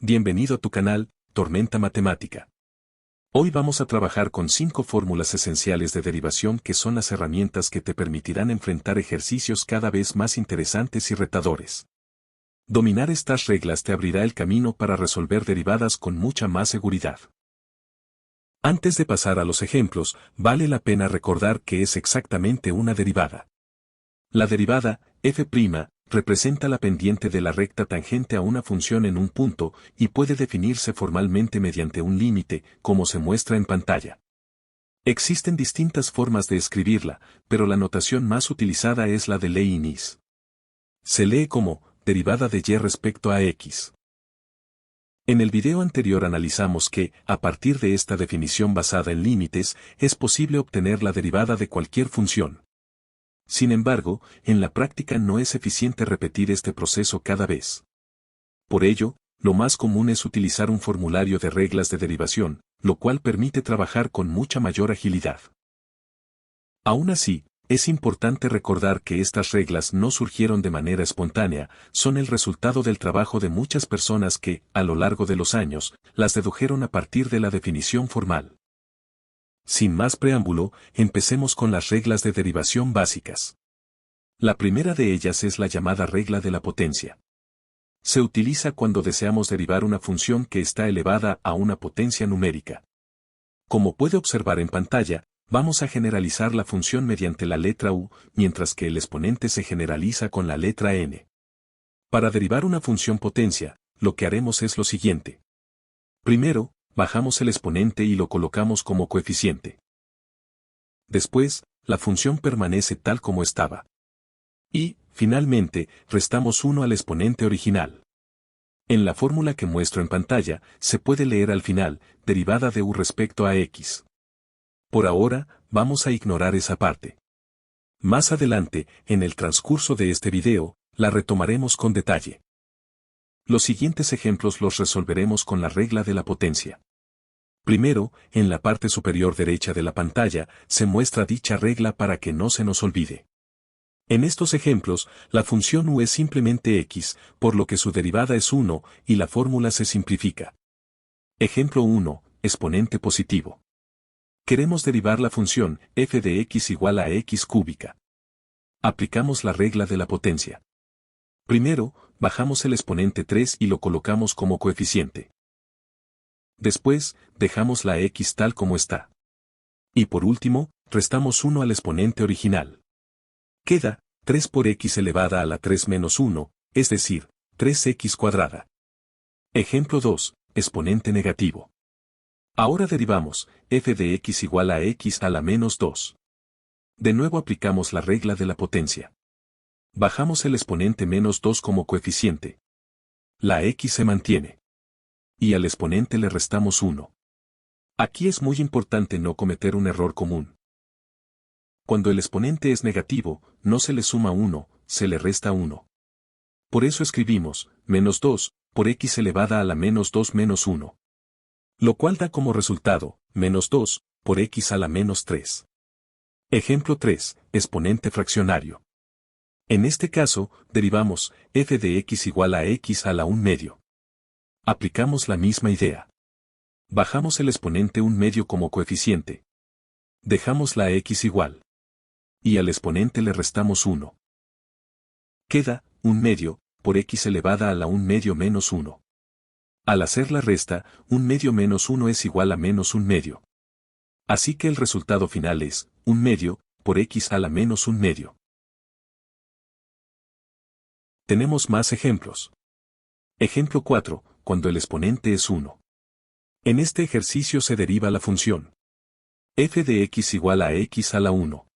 Bienvenido a tu canal, Tormenta Matemática. Hoy vamos a trabajar con 5 fórmulas esenciales de derivación que son las herramientas que te permitirán enfrentar ejercicios cada vez más interesantes y retadores. Dominar estas reglas te abrirá el camino para resolver derivadas con mucha más seguridad. Antes de pasar a los ejemplos, vale la pena recordar qué es exactamente una derivada. La derivada, f', representa la pendiente de la recta tangente a una función en un punto y puede definirse formalmente mediante un límite, como se muestra en pantalla. Existen distintas formas de escribirla, pero la notación más utilizada es la de Leibniz. Se lee como derivada de y respecto a x. En el video anterior analizamos que, a partir de esta definición basada en límites, es posible obtener la derivada de cualquier función. Sin embargo, en la práctica no es eficiente repetir este proceso cada vez. Por ello, lo más común es utilizar un formulario de reglas de derivación, lo cual permite trabajar con mucha mayor agilidad. Aún así, es importante recordar que estas reglas no surgieron de manera espontánea, son el resultado del trabajo de muchas personas que, a lo largo de los años, las dedujeron a partir de la definición formal. Sin más preámbulo, empecemos con las reglas de derivación básicas. La primera de ellas es la llamada regla de la potencia. Se utiliza cuando deseamos derivar una función que está elevada a una potencia numérica. Como puede observar en pantalla, vamos a generalizar la función mediante la letra u, mientras que el exponente se generaliza con la letra n. Para derivar una función potencia, lo que haremos es lo siguiente. Primero, bajamos el exponente y lo colocamos como coeficiente. Después, la función permanece tal como estaba. Y, finalmente, restamos 1 al exponente original. En la fórmula que muestro en pantalla, se puede leer al final, derivada de u respecto a x. Por ahora, vamos a ignorar esa parte. Más adelante, en el transcurso de este video, la retomaremos con detalle. Los siguientes ejemplos los resolveremos con la regla de la potencia. Primero, en la parte superior derecha de la pantalla, se muestra dicha regla para que no se nos olvide. En estos ejemplos, la función u es simplemente x, por lo que su derivada es 1, y la fórmula se simplifica. Ejemplo 1, exponente positivo. Queremos derivar la función f de x igual a x cúbica. Aplicamos la regla de la potencia. Primero, bajamos el exponente 3 y lo colocamos como coeficiente. Después, dejamos la x tal como está. Y por último, restamos 1 al exponente original. Queda 3 por x elevada a la 3 menos 1, es decir, 3x cuadrada. Ejemplo 2, exponente negativo. Ahora derivamos f de x igual a x a la menos 2. De nuevo aplicamos la regla de la potencia. Bajamos el exponente menos 2 como coeficiente. La x se mantiene. Y al exponente le restamos 1. Aquí es muy importante no cometer un error común. Cuando el exponente es negativo, no se le suma 1, se le resta 1. Por eso escribimos, menos 2, por x elevada a la menos 2 menos 1. Lo cual da como resultado, menos 2, por x a la menos 3. Ejemplo 3, exponente fraccionario. En este caso, derivamos, f de x igual a x a la 1 medio. Aplicamos la misma idea. Bajamos el exponente 1 medio como coeficiente. Dejamos la x igual. Y al exponente le restamos 1. Queda, 1 medio, por x elevada a la 1 medio menos 1. Al hacer la resta, 1 medio menos 1 es igual a menos 1 medio. Así que el resultado final es, 1 medio, por x a la menos 1 medio. Tenemos más ejemplos. Ejemplo 4, cuando el exponente es 1. En este ejercicio se deriva la función f de x igual a x a la 1.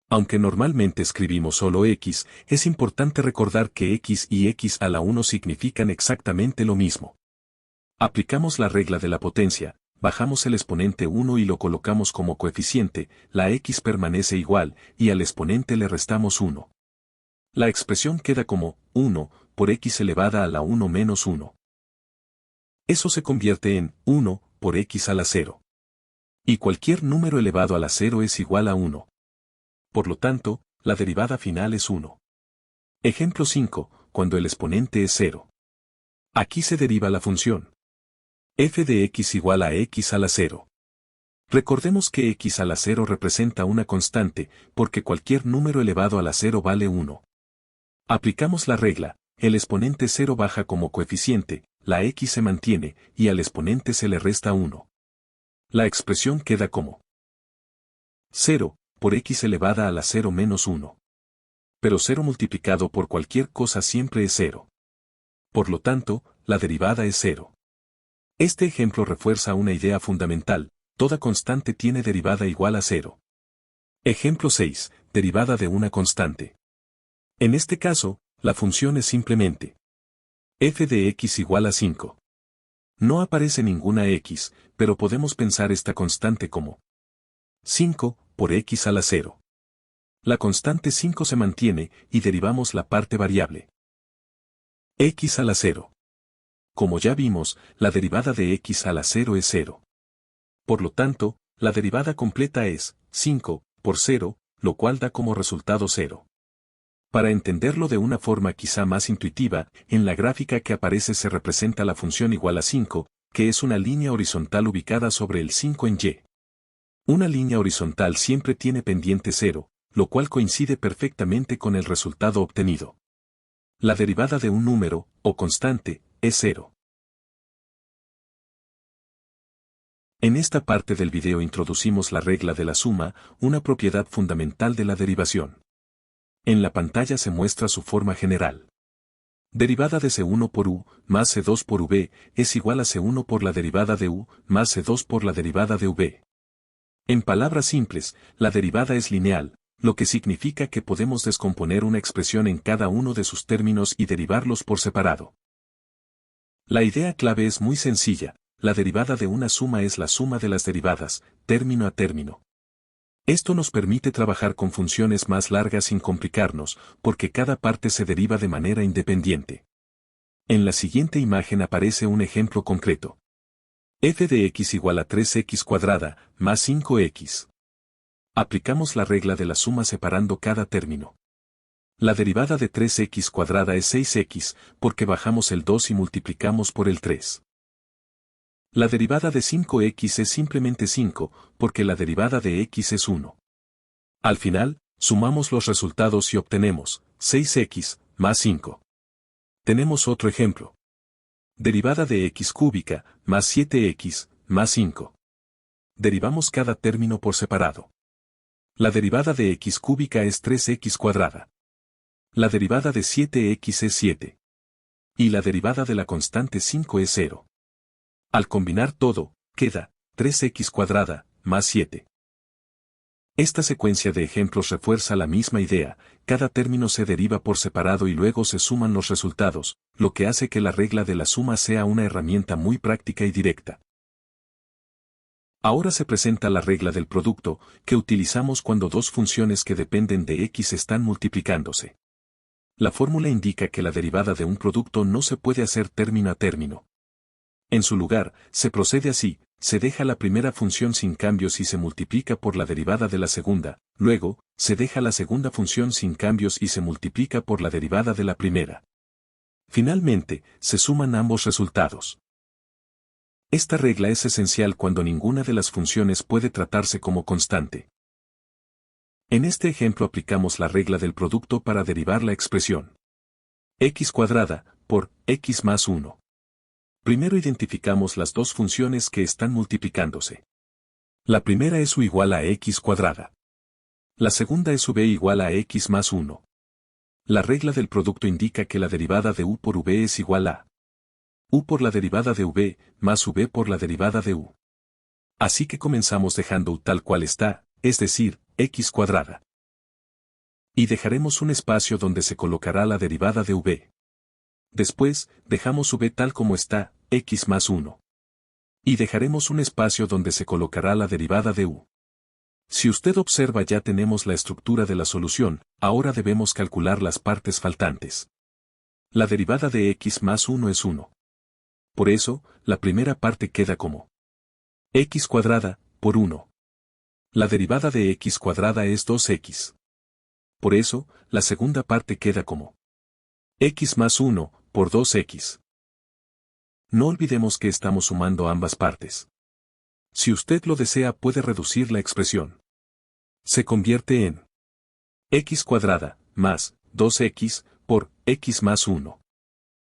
Aunque normalmente escribimos solo x, es importante recordar que x y x a la 1 significan exactamente lo mismo. Aplicamos la regla de la potencia, bajamos el exponente 1 y lo colocamos como coeficiente, la x permanece igual, y al exponente le restamos 1. La expresión queda como 1 por x elevada a la 1 menos 1. Eso se convierte en 1 por x a la 0. Y cualquier número elevado a la 0 es igual a 1. Por lo tanto, la derivada final es 1. Ejemplo 5, cuando el exponente es 0. Aquí se deriva la función f de x igual a x a la 0. Recordemos que x a la 0 representa una constante, porque cualquier número elevado a la 0 vale 1. Aplicamos la regla, el exponente 0 baja como coeficiente, la x se mantiene, y al exponente se le resta 1. La expresión queda como 0 por x elevada a la 0 menos 1. Pero 0 multiplicado por cualquier cosa siempre es 0. Por lo tanto, la derivada es 0. Este ejemplo refuerza una idea fundamental: toda constante tiene derivada igual a 0. Ejemplo 6. Derivada de una constante. En este caso, la función es simplemente f de x igual a 5. No aparece ninguna x, pero podemos pensar esta constante como 5 por x a la 0. La constante 5 se mantiene y derivamos la parte variable x a la 0. Como ya vimos, la derivada de x a la 0 es 0. Por lo tanto, la derivada completa es 5 por 0, lo cual da como resultado 0. Para entenderlo de una forma quizá más intuitiva, en la gráfica que aparece se representa la función igual a 5, que es una línea horizontal ubicada sobre el 5 en y. Una línea horizontal siempre tiene pendiente 0, lo cual coincide perfectamente con el resultado obtenido. La derivada de un número, o constante, es 0. En esta parte del video introducimos la regla de la suma, una propiedad fundamental de la derivación. En la pantalla se muestra su forma general. Derivada de C1 por U más C2 por V es igual a C1 por la derivada de U más C2 por la derivada de V. En palabras simples, la derivada es lineal, lo que significa que podemos descomponer una expresión en cada uno de sus términos y derivarlos por separado. La idea clave es muy sencilla: la derivada de una suma es la suma de las derivadas, término a término. Esto nos permite trabajar con funciones más largas sin complicarnos, porque cada parte se deriva de manera independiente. En la siguiente imagen aparece un ejemplo concreto. f de x igual a 3x cuadrada, más 5x. Aplicamos la regla de la suma separando cada término. La derivada de 3x cuadrada es 6x, porque bajamos el 2 y multiplicamos por el 3. La derivada de 5x es simplemente 5, porque la derivada de x es 1. Al final, sumamos los resultados y obtenemos 6x más 5. Tenemos otro ejemplo. Derivada de x cúbica, más 7x, más 5. Derivamos cada término por separado. La derivada de x cúbica es 3x cuadrada. La derivada de 7x es 7. Y la derivada de la constante 5 es 0. Al combinar todo, queda 3x cuadrada, más 7. Esta secuencia de ejemplos refuerza la misma idea: cada término se deriva por separado y luego se suman los resultados, lo que hace que la regla de la suma sea una herramienta muy práctica y directa. Ahora se presenta la regla del producto, que utilizamos cuando dos funciones que dependen de x están multiplicándose. La fórmula indica que la derivada de un producto no se puede hacer término a término. En su lugar, se procede así: se deja la primera función sin cambios y se multiplica por la derivada de la segunda, luego, se deja la segunda función sin cambios y se multiplica por la derivada de la primera. Finalmente, se suman ambos resultados. Esta regla es esencial cuando ninguna de las funciones puede tratarse como constante. En este ejemplo aplicamos la regla del producto para derivar la expresión x cuadrada por x más 1. Primero identificamos las dos funciones que están multiplicándose. La primera es u igual a x cuadrada. La segunda es v igual a x más 1. La regla del producto indica que la derivada de u por v es igual a u por la derivada de v más v por la derivada de u. Así que comenzamos dejando u tal cual está, es decir, x cuadrada. Y dejaremos un espacio donde se colocará la derivada de v. Después, dejamos v tal como está, x más 1. Y dejaremos un espacio donde se colocará la derivada de u. Si usted observa, ya tenemos la estructura de la solución, ahora debemos calcular las partes faltantes. La derivada de x más 1 es 1. Por eso, la primera parte queda como x cuadrada, por 1. La derivada de x cuadrada es 2x. Por eso, la segunda parte queda como x más 1, por 2x. No olvidemos que estamos sumando ambas partes. Si usted lo desea, puede reducir la expresión. Se convierte en x cuadrada más 2x por x más 1.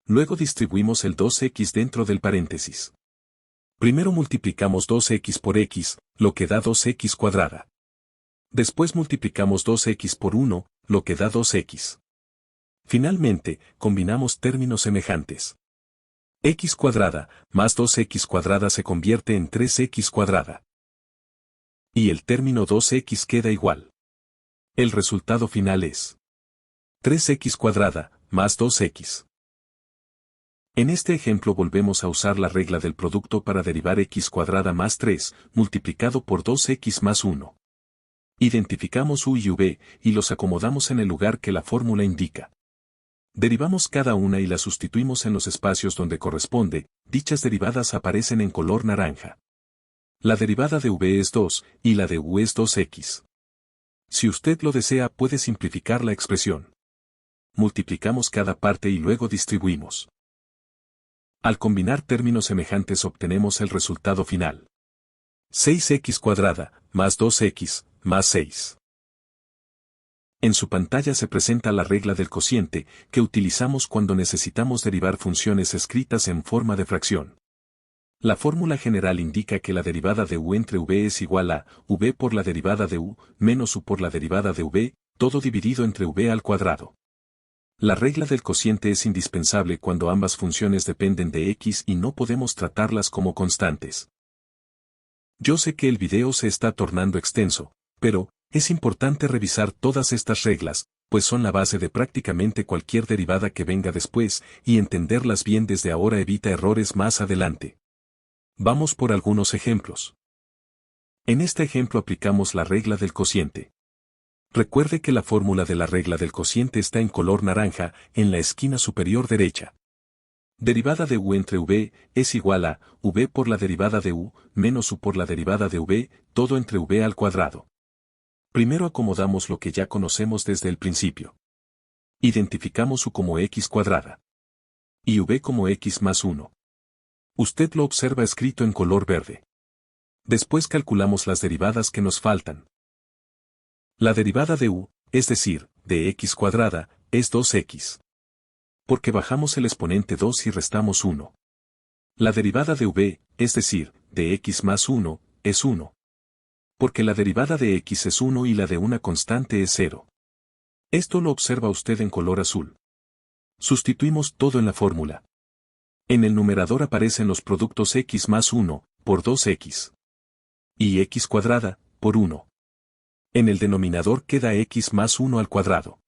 Luego distribuimos el 2x dentro del paréntesis. Primero multiplicamos 2x por x, lo que da 2x cuadrada. Después multiplicamos 2x por 1, lo que da 2x. Finalmente, combinamos términos semejantes. X cuadrada más 2x cuadrada se convierte en 3x cuadrada. Y el término 2x queda igual. El resultado final es 3x cuadrada más 2x. En este ejemplo volvemos a usar la regla del producto para derivar x cuadrada más 3 multiplicado por 2x más 1. Identificamos u y v y los acomodamos en el lugar que la fórmula indica. Derivamos cada una y la sustituimos en los espacios donde corresponde, dichas derivadas aparecen en color naranja. La derivada de v es 2 y la de u es 2x. Si usted lo desea, puede simplificar la expresión. Multiplicamos cada parte y luego distribuimos. Al combinar términos semejantes obtenemos el resultado final. 6x cuadrada más 2x más 6. En su pantalla se presenta la regla del cociente, que utilizamos cuando necesitamos derivar funciones escritas en forma de fracción. La fórmula general indica que la derivada de u entre v es igual a v por la derivada de u menos u por la derivada de v, todo dividido entre v al cuadrado. La regla del cociente es indispensable cuando ambas funciones dependen de x y no podemos tratarlas como constantes. Yo sé que el video se está tornando extenso, pero es importante revisar todas estas reglas, pues son la base de prácticamente cualquier derivada que venga después, y entenderlas bien desde ahora evita errores más adelante. Vamos por algunos ejemplos. En este ejemplo aplicamos la regla del cociente. Recuerde que la fórmula de la regla del cociente está en color naranja, en la esquina superior derecha. Derivada de u entre v es igual a v por la derivada de u menos u por la derivada de v, todo entre v al cuadrado. Primero acomodamos lo que ya conocemos desde el principio. Identificamos u como x cuadrada. Y v como x más 1. Usted lo observa escrito en color verde. Después calculamos las derivadas que nos faltan. La derivada de u, es decir, de x cuadrada, es 2x. Porque bajamos el exponente 2 y restamos 1. La derivada de v, es decir, de x más 1, es 1. Porque la derivada de x es 1 y la de una constante es 0. Esto lo observa usted en color azul. Sustituimos todo en la fórmula. En el numerador aparecen los productos x más 1, por 2x. Y x cuadrada, por 1. En el denominador queda x más 1 al cuadrado.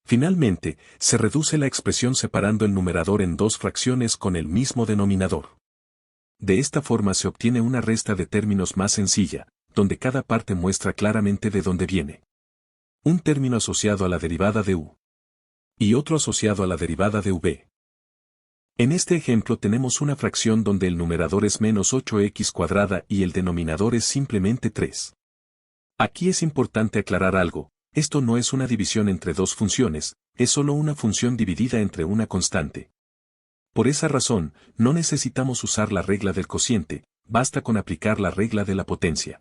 Finalmente, se reduce la expresión separando el numerador en dos fracciones con el mismo denominador. De esta forma se obtiene una resta de términos más sencilla, donde cada parte muestra claramente de dónde viene. Un término asociado a la derivada de u. Y otro asociado a la derivada de v. En este ejemplo tenemos una fracción donde el numerador es menos 8x cuadrada y el denominador es simplemente 3. Aquí es importante aclarar algo, esto no es una división entre dos funciones, es solo una función dividida entre una constante. Por esa razón, no necesitamos usar la regla del cociente, basta con aplicar la regla de la potencia.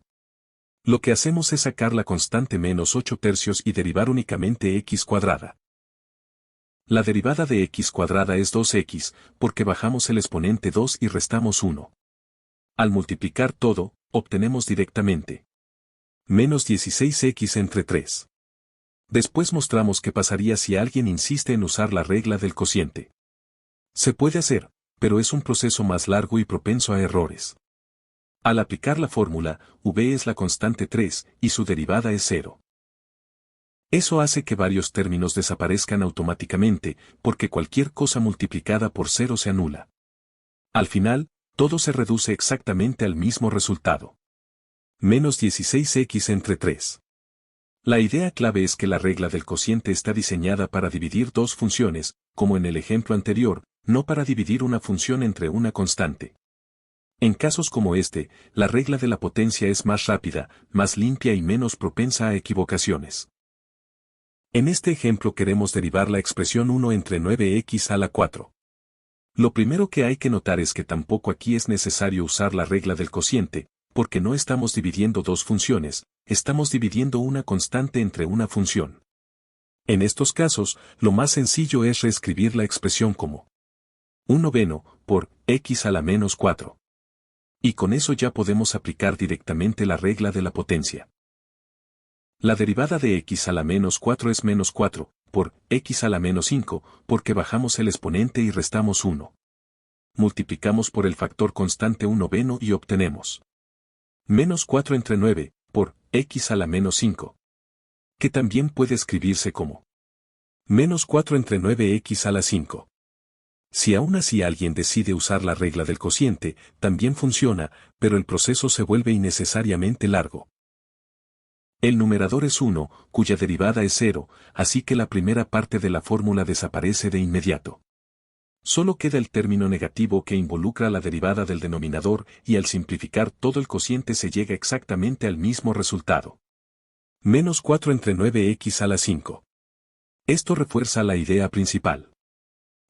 Lo que hacemos es sacar la constante menos 8 tercios y derivar únicamente x cuadrada. La derivada de x cuadrada es 2x, porque bajamos el exponente 2 y restamos 1. Al multiplicar todo, obtenemos directamente menos 16x entre 3. Después mostramos qué pasaría si alguien insiste en usar la regla del cociente. Se puede hacer, pero es un proceso más largo y propenso a errores. Al aplicar la fórmula, v es la constante 3 y su derivada es 0. Eso hace que varios términos desaparezcan automáticamente, porque cualquier cosa multiplicada por 0 se anula. Al final, todo se reduce exactamente al mismo resultado. Menos 16x entre 3. La idea clave es que la regla del cociente está diseñada para dividir dos funciones, como en el ejemplo anterior, no para dividir una función entre una constante. En casos como este, la regla de la potencia es más rápida, más limpia y menos propensa a equivocaciones. En este ejemplo queremos derivar la expresión 1 entre 9x a la 4. Lo primero que hay que notar es que tampoco aquí es necesario usar la regla del cociente, porque no estamos dividiendo dos funciones, estamos dividiendo una constante entre una función. En estos casos, lo más sencillo es reescribir la expresión como 1/9 por x a la menos 4. Y con eso ya podemos aplicar directamente la regla de la potencia. La derivada de x a la menos 4 es menos 4, por x a la menos 5, porque bajamos el exponente y restamos 1. Multiplicamos por el factor constante 1/9 y obtenemos menos 4 entre 9, por x a la menos 5. Que también puede escribirse como menos 4 entre 9x a la 5. Si aún así alguien decide usar la regla del cociente, también funciona, pero el proceso se vuelve innecesariamente largo. El numerador es 1, cuya derivada es 0, así que la primera parte de la fórmula desaparece de inmediato. Solo queda el término negativo que involucra la derivada del denominador y al simplificar todo el cociente se llega exactamente al mismo resultado. Menos 4 entre 9x a la 5. Esto refuerza la idea principal.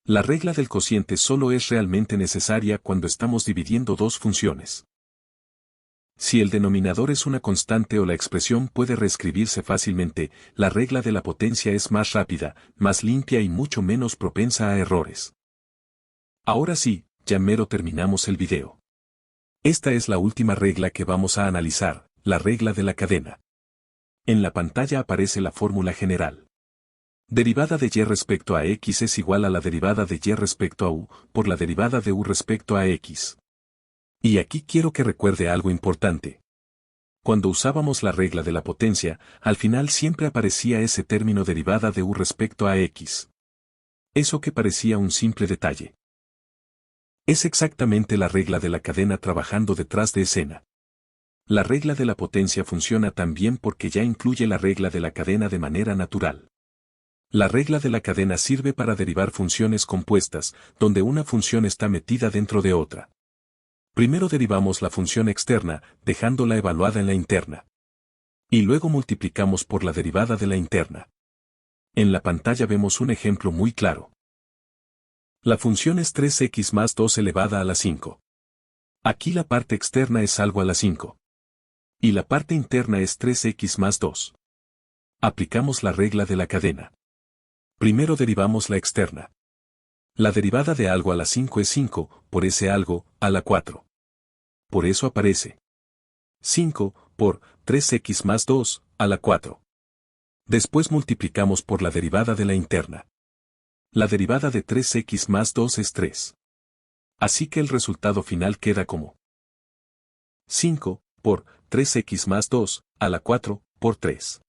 La regla del cociente solo es realmente necesaria cuando estamos dividiendo dos funciones. Si el denominador es una constante o la expresión puede reescribirse fácilmente, la regla de la potencia es más rápida, más limpia y mucho menos propensa a errores. Ahora sí, ya mero terminamos el video. Esta es la última regla que vamos a analizar, la regla de la cadena. En la pantalla aparece la fórmula general. Derivada de y respecto a x es igual a la derivada de y respecto a u, por la derivada de u respecto a x. Y aquí quiero que recuerde algo importante. Cuando usábamos la regla de la potencia, al final siempre aparecía ese término derivada de u respecto a x. Eso que parecía un simple detalle. Es exactamente la regla de la cadena trabajando detrás de escena. La regla de la potencia funciona también porque ya incluye la regla de la cadena de manera natural. La regla de la cadena sirve para derivar funciones compuestas, donde una función está metida dentro de otra. Primero derivamos la función externa, dejándola evaluada en la interna. Y luego multiplicamos por la derivada de la interna. En la pantalla vemos un ejemplo muy claro. La función es 3x más 2 elevada a la 5. Aquí la parte externa es algo a la 5. Y la parte interna es 3x más 2. Aplicamos la regla de la cadena. Primero derivamos la externa. La derivada de algo a la 5 es 5, por ese algo, a la 4. Por eso aparece 5, por 3x más 2, a la 4. Después multiplicamos por la derivada de la interna. La derivada de 3x más 2 es 3. Así que el resultado final queda como 5, por 3x más 2, a la 4, por 3.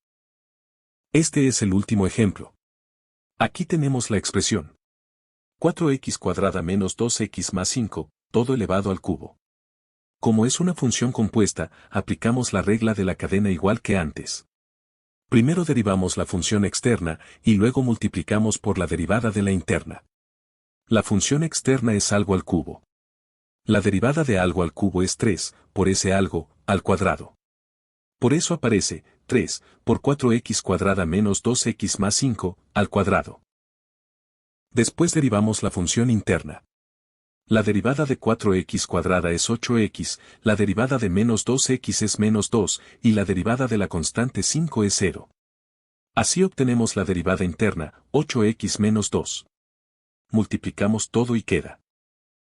Este es el último ejemplo. Aquí tenemos la expresión 4x cuadrada menos 2x más 5, todo elevado al cubo. Como es una función compuesta, aplicamos la regla de la cadena igual que antes. Primero derivamos la función externa y luego multiplicamos por la derivada de la interna. La función externa es algo al cubo. La derivada de algo al cubo es 3, por ese algo, al cuadrado. Por eso aparece 3, por 4x cuadrada menos 2x más 5, al cuadrado. Después derivamos la función interna. La derivada de 4x cuadrada es 8x, la derivada de menos 2x es menos 2, y la derivada de la constante 5 es 0. Así obtenemos la derivada interna, 8x menos 2. Multiplicamos todo y queda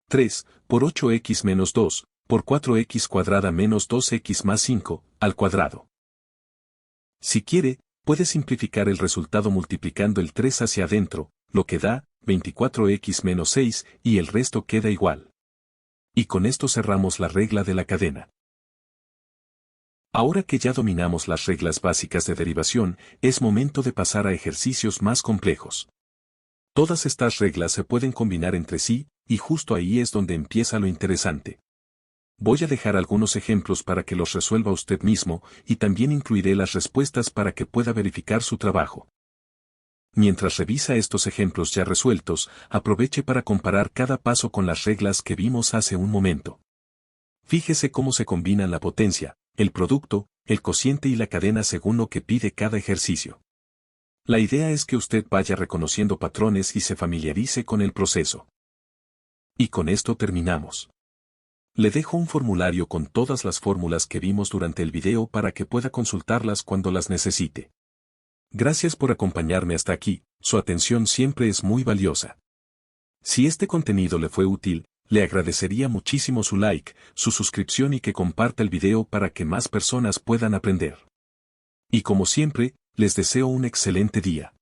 3, por 8x menos 2, por 4x cuadrada menos 2x más 5, al cuadrado. Si quiere, puede simplificar el resultado multiplicando el 3 hacia adentro, lo que da 24x menos 6, y el resto queda igual. Y con esto cerramos la regla de la cadena. Ahora que ya dominamos las reglas básicas de derivación, es momento de pasar a ejercicios más complejos. Todas estas reglas se pueden combinar entre sí, y justo ahí es donde empieza lo interesante. Voy a dejar algunos ejemplos para que los resuelva usted mismo, y también incluiré las respuestas para que pueda verificar su trabajo. Mientras revisa estos ejemplos ya resueltos, aproveche para comparar cada paso con las reglas que vimos hace un momento. Fíjese cómo se combinan la potencia, el producto, el cociente y la cadena según lo que pide cada ejercicio. La idea es que usted vaya reconociendo patrones y se familiarice con el proceso. Y con esto terminamos. Le dejo un formulario con todas las fórmulas que vimos durante el video para que pueda consultarlas cuando las necesite. Gracias por acompañarme hasta aquí, su atención siempre es muy valiosa. Si este contenido le fue útil, le agradecería muchísimo su like, su suscripción y que comparta el video para que más personas puedan aprender. Y como siempre, les deseo un excelente día.